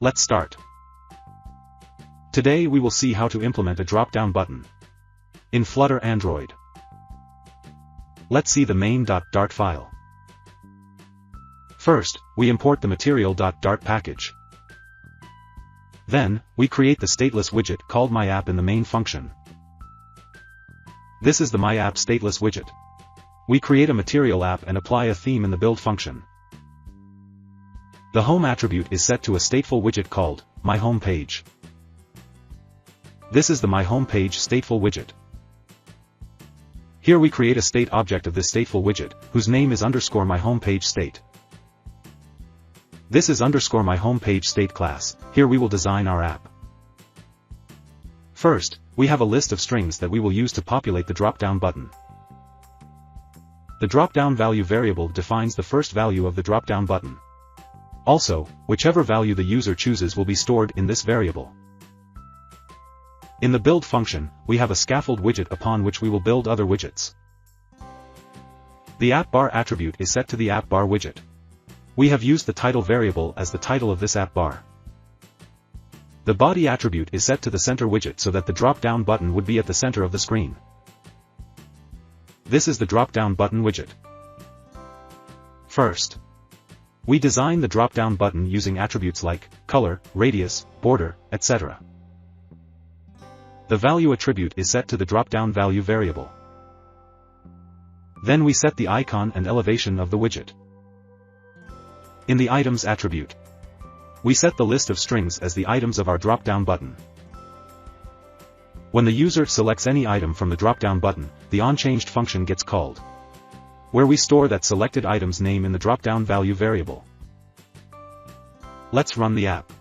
Let's start. Today we will see how to implement a drop-down button in Flutter Android. Let's see the main.dart file. First, we import the material.dart package. Then, we create the stateless widget called MyApp in the main function. This is the MyApp stateless widget. We create a material app and apply a theme in the build function. The home attribute is set to a stateful widget called myHomePage. This is the myHomePage stateful widget. Here we create a state object of this stateful widget, whose name is _myHomePage state. This is _myHomePage state class. Here we will design our app. First, we have a list of strings that we will use to populate the drop-down button. The drop-down value variable defines the first value of the drop-down button. Also, whichever value the user chooses will be stored in this variable. In the build function, we have a scaffold widget upon which we will build other widgets. The app bar attribute is set to the app bar widget. We have used the title variable as the title of this app bar. The body attribute is set to the center widget so that the drop-down button would be at the center of the screen. This is the drop-down button widget. First, we design the drop-down button using attributes like color, radius, border, etc. The value attribute is set to the drop-down value variable. Then we set the icon and elevation of the widget. In the items attribute, we set the list of strings as the items of our drop-down button. When the user selects any item from the drop-down button, the onChanged function gets called, where we store that selected item's name in the drop-down value variable. Let's run the app.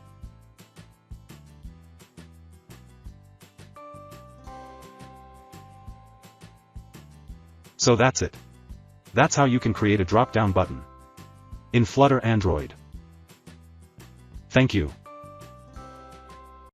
So that's it. That's how you can create a drop-down button in Flutter Android. Thank you.